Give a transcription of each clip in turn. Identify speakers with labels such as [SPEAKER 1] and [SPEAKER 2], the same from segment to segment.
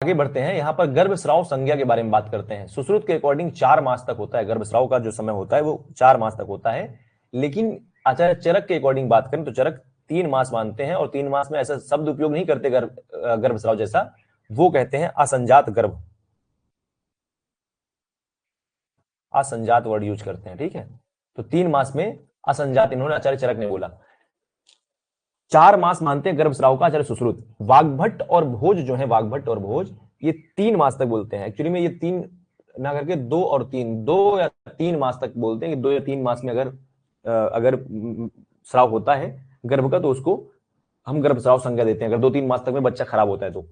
[SPEAKER 1] आगे बढ़ते हैं, यहाँ पर गर्भस्राव संज्ञा के बारे में बात करते हैं। सुश्रुत के अकॉर्डिंग 4 मास तक होता है, गर्भस्राव का जो समय होता है वो 4 मास तक होता है। लेकिन आचार्य चरक के अकॉर्डिंग बात करें तो चरक 3 मास मानते हैं, और 3 मास में ऐसा शब्द उपयोग नहीं करते गर्भस्राव जैसा, वो कहते हैं असंजात गर्भ, असंजात वर्ड यूज करते हैं। ठीक है, तो 3 मास में असंजात इन्होंने आचार्य चरक ने बोला। 4 मास मानते हैं गर्भस्राव का आचार्य सुश्रुत। वाग्भट और भोज जो है, वाग्भट और भोज ये 3 मास तक बोलते हैं। एक्चुअली में ये 3 ना करके 2 और 3, 2 या 3 मास तक बोलते हैं कि 2 या 3 मास में अगर स्राव होता है गर्भ का तो उसको हम गर्भस्राव संज्ञा देते हैं, अगर 2-3 मास तक में बच्चा खराब होता है तो।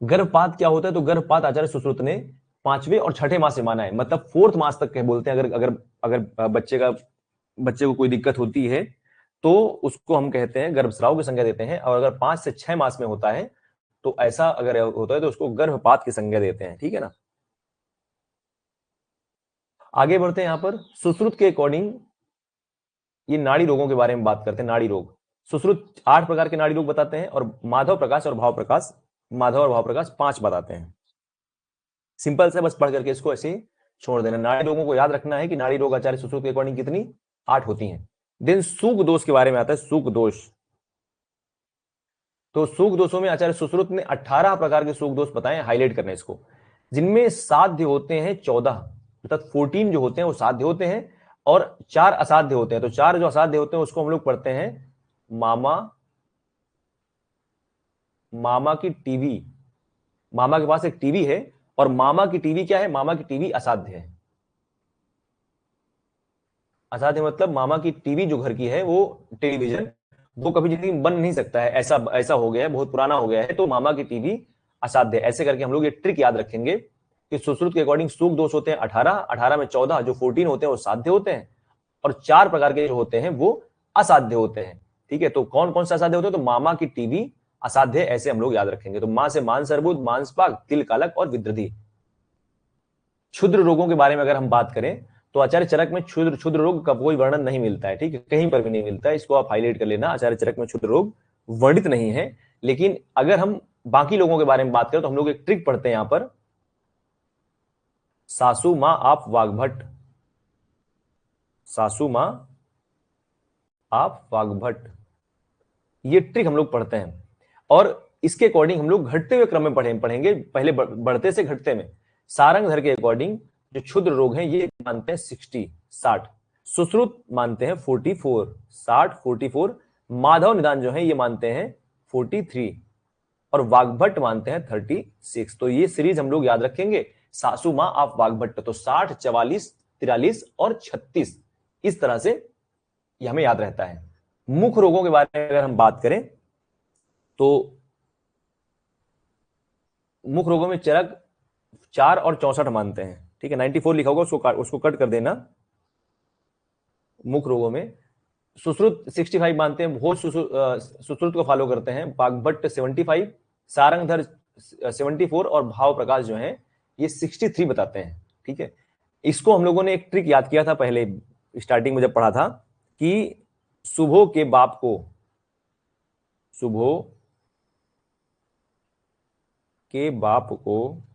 [SPEAKER 1] गर्भपात क्या होता है, तो गर्भपात आचार्य सुश्रुत ने 5वें और 6ठे मास से माना है, मतलब 4th मास तक कह बोलते हैं। अगर अगर अगर बच्चे को कोई दिक्कत होती है तो उसको हम कहते हैं गर्भस्राव की संज्ञा देते हैं, और अगर 5 से 6 मास में होता है तो ऐसा अगर होता है तो उसको गर्भपात की संज्ञा देते हैं। ठीक है ना। आगे बढ़ते हैं, यहां पर सुश्रुत के अकॉर्डिंग ये नाड़ी रोगों के बारे में बात करते हैं। नाड़ी रोग, सुश्रुत 8 प्रकार के नाड़ी रोग बताते हैं, और माधव प्रकाश और भाव प्रकाश 5 बताते हैं। सिंपल से बस पढ़ करके इसको ऐसे ही छोड़ देना। नाड़ी रोगों को याद रखना है कि नाड़ी रोग आचार्य सुश्रुत के अकॉर्डिंग कितनी, 8 होती हैं। देन सूक दोष के बारे में आता है, सूक दोष। तो सूक दोषों में आचार्य सुश्रुत ने 18 प्रकार के सूक दोष बताए, हाईलाइट करना इसको, जिनमें साध्य होते हैं 14, अर्थात 14 जो होते हैं वो साध्य होते हैं, और 4 असाध्य होते हैं। तो 4 जो असाध्य होते हैं उसको हम लोग पढ़ते हैं मामा की टीवी। मामा के पास एक टीवी है, और मामा की टीवी क्या है, मामा की टीवी असाध्य है। असाध्य मतलब मामा की टीवी जो घर की है वो टेलीविजन, वो कभी जिंदगी में बन नहीं सकता है, ऐसा ऐसा हो गया है, बहुत पुराना हो गया है, तो मामा की टीवी असाध्य। ऐसे करके हम लोग ये ट्रिक याद रखेंगे कि सुश्रुत के अकॉर्डिंग सूक दोष होते हैं 18, 18 में 14, जो 14 होते हैं वो साध्य होते हैं, और 4 प्रकार के जो होते हैं वो असाध्य होते हैं। ठीक है, तो कौन कौन से असाध्य होते हैं, तो मामा की टीवी असाध्य, ऐसे हम लोग याद रखेंगे। तो मां से मांस अर्बुद, मांसपाक, तिल कालक और विद्रधि। क्षुद्र रोगों के बारे में अगर हम बात करें तो आचार्य चरक में क्षुद्र रोग का कोई वर्णन नहीं मिलता है। ठीक है, कहीं पर भी नहीं मिलता है, इसको आप हाईलाइट कर लेना। आचार्य चरक में क्षुद्र रोग वर्णित नहीं है। लेकिन अगर हम बाकी लोगों के बारे में बात करें तो हम लोग एक ट्रिक पढ़ते हैं यहां पर, सासू मां आप वाग्भट, सासू मां आप वाग्भट, ये ट्रिक हम लोग पढ़ते हैं, और इसके अकॉर्डिंग हम लोग घटते हुए क्रम में पढ़ेंगे, पहले बढ़ते से घटते में। सारंगधर के अकॉर्डिंग जो क्षुद्र रोग हैं ये मानते हैं 60 सुश्रुत मानते हैं 44 माधव निदान जो है ये मानते हैं 43, और वाग्भट मानते हैं 36। तो ये सीरीज हम लोग याद रखेंगे, सासू मां आप वाग्भट, तो 60, 44, 43 और 36, इस तरह से ये हमें याद रहता है। मुख रोगों के बारे में अगर हम बात करें तो मुख रोगों में चरक 4 और 64 मानते हैं। ठीक है, 94 लिखा होगा, उसको कट कर देना। मुख रोगों में सुश्रुत 65 मानते हैं, भोज सुश्रुत को फॉलो करते हैं, वाग्भट 75, सारंगधर 74, और भाव प्रकाश जो है ये 63 बताते हैं। ठीक है, इसको हम लोगों ने एक ट्रिक याद किया था पहले स्टार्टिंग में जब पढ़ा था, कि सुभो के बाप को, सुभो के बाप को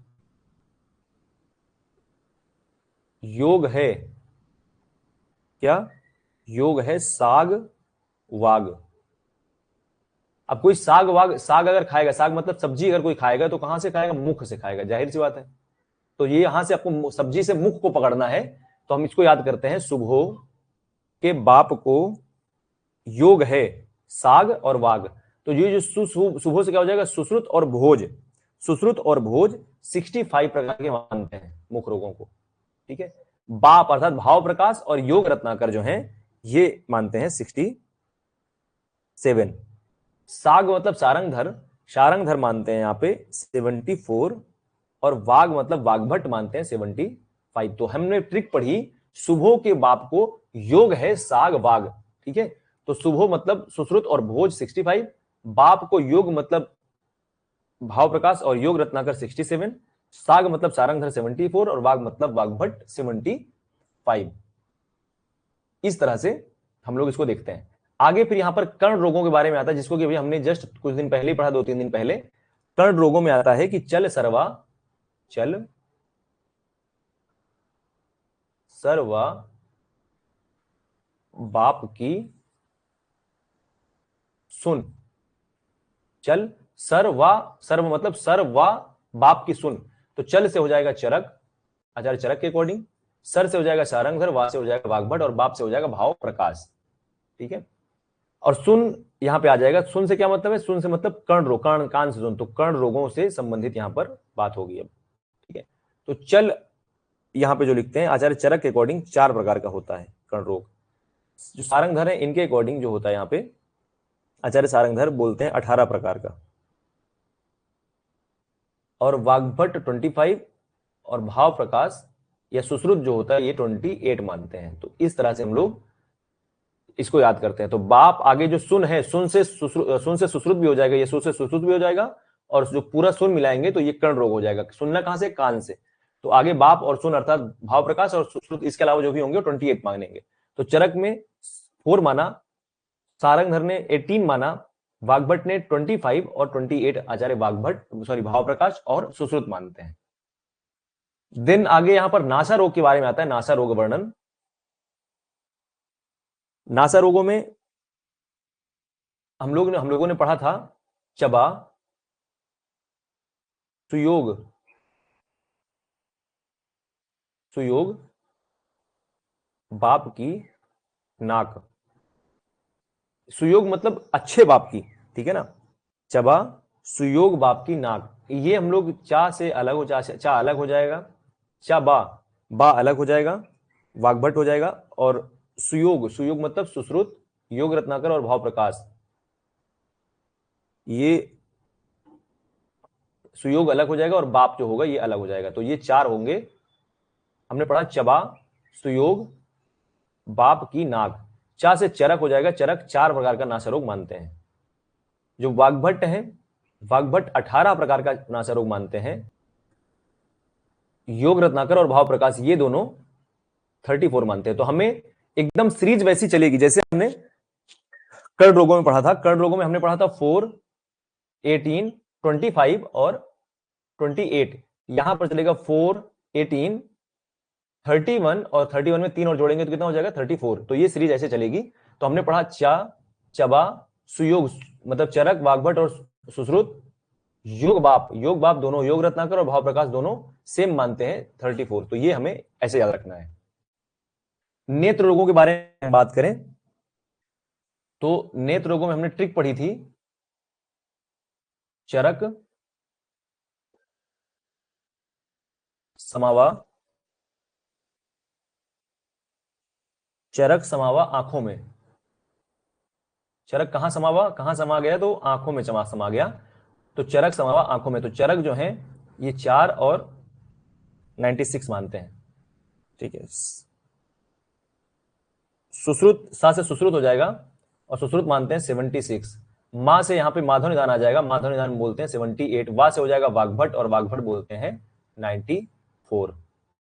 [SPEAKER 1] योग है क्या, योग है साग वाग। अब कोई साग वाग, साग अगर खाएगा, साग मतलब सब्जी अगर कोई खाएगा तो कहां से खाएगा, मुख से खाएगा, जाहिर सी बात है। तो ये यहां से आपको सब्जी से मुख को पकड़ना है, तो हम इसको याद करते हैं, सुबहो के बाप को योग है साग और वाग। तो ये जो सुबह से क्या हो जाएगा, सुश्रुत और भोज, सुश्रुत और भोज 65 प्रकार के मानते हैं मुख रोगों को। ठीक है, बाप अर्थात भाव प्रकाश और योग रत्नाकर जो हैं ये मानते हैं 67। साग मतलब सारंगधर, सारंगधर मानते हैं यहाँ पे 74, और वाग मतलब वाग्भट मानते हैं 75। तो हमने ट्रिक पढ़ी, सुबह के बाप को योग है साग वाग। ठीक है, तो सुबह मतलब सुश्रुत और भोज 65, बाप को योग मतलब भाव प्रकाश और योग रत्नाकर 67, साग मतलब सारंगधर 74, और वाग मतलब वाग्भट 75। इस तरह से हम लोग इसको देखते हैं। आगे फिर यहां पर कर्ण रोगों के बारे में आता है, जिसको कि अभी हमने जस्ट कुछ दिन पहले ही पढ़ा, 2-3 दिन पहले। कर्ण रोगों में आता है कि चल सर्वा बाप की सुन। चल सर्व मतलब सर्वा बाप की सुन। तो चल से हो जाएगा चरक, आचार्य चरक के अकॉर्डिंग, सर से हो जाएगा सारंगधर, वा से हो जाएगा वाग्भट और बाप से हो जाएगा भाव प्रकाश। ठीक है, और सुन यहां पे आ जाएगा। सुन से क्या मतलब है? सुन से मतलब कर्ण रोग, कर्ण कान से सुन, तो कर्ण रोगों से संबंधित यहां पर बात होगी अब। ठीक है, तो चल यहां पे जो लिखते हैं आचार्य चरक के अकॉर्डिंग 4 प्रकार का होता है कर्ण रोग। जो सारंगधर है इनके अकॉर्डिंग जो होता है यहां पे आचार्य सारंगधर बोलते हैं 18 प्रकार का, और वाग्भट 25 और भाव प्रकाश या सुश्रुत जो होता है ये 28 मानते हैं। तो इस तरह से हम लोग इसको याद करते हैं। तो बाप आगे जो सुन है, सुन से सुश्रुत भी हो जाएगा, ये सुन से सुश्रुत भी हो जाएगा, और जो पूरा सुन मिलाएंगे तो ये कर्ण रोग हो जाएगा। सुनना कहां से? कान से। तो आगे बाप और सुन अर्थात भाव प्रकाश और सुश्रुत, इसके अलावा जो भी होंगे 28 मानेंगे। तो चरक में 4 माना, सारंगधर ने 18 माना, वाग्भट ने 25 और 28 आचार्य भाव प्रकाश और सुश्रुत मानते हैं। दिन आगे यहां पर नासा रोग के बारे में आता है, नासा रोग वर्णन। नासा रोगों में हम लोगों ने पढ़ा था चबा, सुयोग बाप की नाक। सुयोग मतलब अच्छे बाप की, ठीक है ना। चबा सुयोग बाप की नाक, ये हम लोग चा से अलग हो, चा अलग हो जाएगा, चा बा अलग हो जाएगा, वाग्भट हो जाएगा, और सुयोग मतलब सुश्रुत, योग रत्नाकर और भाव प्रकाश, ये सुयोग अलग हो जाएगा और बाप जो होगा ये अलग हो जाएगा। तो ये 4 होंगे। हमने पढ़ा चबा सुयोग बाप की नाक, चा से चरक हो जाएगा, चरक 4 प्रकार का नासा रोग मानते हैं। जो वाग्भट है, वाग्भट 18 प्रकार का नासा रोग मानते हैं। योग रत्नाकर और भाव प्रकाश ये दोनों 34 मानते हैं। तो हमें एकदम सीरीज वैसी चलेगी जैसे हमने कर्ण रोगों में पढ़ा था। कर्ण रोगों में हमने पढ़ा था 4, 18, 25 और 28। यहां पर चलेगा 4, 18, 31 और 31 में 3 और जोड़ेंगे तो कितना हो जाएगा? 34। तो ये सीरीज ऐसे चलेगी। तो हमने पढ़ा चा, चबा, सुयोग मतलब चरक, वाग्भट और सुश्रुत, योग बाप दोनों, योग रत्नाकर और भाव प्रकाश दोनों सेम मानते हैं 34। तो ये हमें ऐसे याद रखना है। नेत्र रोगों के बारे में बात करें तो नेत्र रोगों में हमने ट्रिक पढ़ी थी, चरक समावा, चरक समावा आंखों में। चरक कहां समा गया? तो आंखों में समा गया। तो चरक समावा आंखों में। तो चरक जो है ये 4 और 96 मानते हैं। ठीक है, सुश्रुत सा से सुश्रुत हो जाएगा और सुश्रुत मानते हैं 76। मां से यहां पे माधव निदान आ जाएगा, माधव निदान बोलते हैं 78। वा से हो जाएगा वाग्भट और वाग्भट बोलते हैं 94।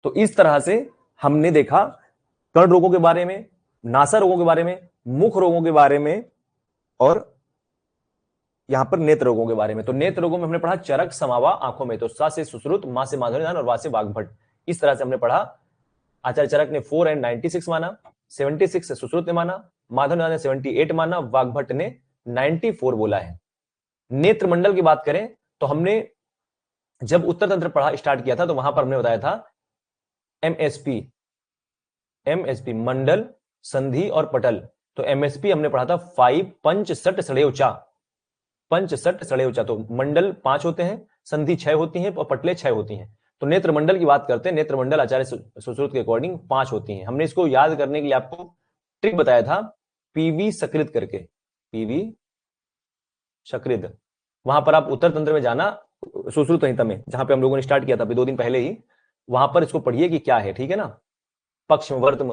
[SPEAKER 1] तो इस तरह से हमने देखा कर्ण रोगों के बारे में, नासा रोगों के बारे में, मुख रोगों के बारे में, और यहां पर नेत्र रोगों के बारे में। तो नेत्र रोगों में हमने पढ़ा चरक समावा आंखों में, तो सा से सुश्रुत, मां से माधव निदान और वा से वाग्भट। इस तरह से हमने पढ़ा। आचार्य चरक ने 4 एंड 96 माना, 76 से सुश्रुत ने माना, माधव ने 78 माना, वाग्भट ने 94 बोला है। नेत्र मंडल की बात करें तो हमने जब उत्तर तंत्र पढ़ा स्टार्ट किया था तो वहां पर हमने बताया था एमएसपी मंडल, संधि और पटल। तो एमएसपी हमने पढ़ा था 5 पंच सट सड़ेउचा। तो मंडल 5 होते हैं, संधि 6 होती हैं और पटले 6 होती हैं। तो नेत्र मंडल की बात करते हैं, नेत्र मंडल आचार्य सुश्रुत के अकॉर्डिंग 5 होती हैं। हमने इसको याद करने के लिए आपको ट्रिक बताया था, पीवी सकृत करके, पीवी सकृत। वहां पर आप उत्तर तंत्र में जाना, सुश्रुत संहिता में जहां पे हम लोगों ने स्टार्ट किया था अभी 2 दिन पहले ही, वहां पर इसको पढ़िए कि क्या है। ठीक है ना, पक्ष वर्तम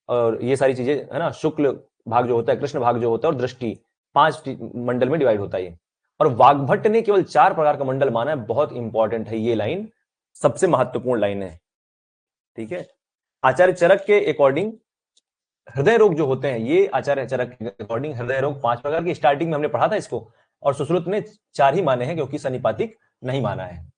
[SPEAKER 1] और ये सारी चीजें है ना, शुक्ल भाग जो होता है, कृष्ण भाग जो होता है, और दृष्टि, 5 मंडल में डिवाइड होता है। और वाग्भट ने केवल 4 प्रकार का मंडल माना है। बहुत इंपॉर्टेंट है ये लाइन, सबसे महत्वपूर्ण लाइन है। ठीक है, आचार्य चरक के अकॉर्डिंग हृदय रोग जो होते हैं, ये आचार्य चरक के अकॉर्डिंग हृदय रोग 5 प्रकार के, स्टार्टिंग में हमने पढ़ा था इसको, और सुश्रुत ने 4 ही माने हैं क्योंकि सनिपातिक नहीं माना है।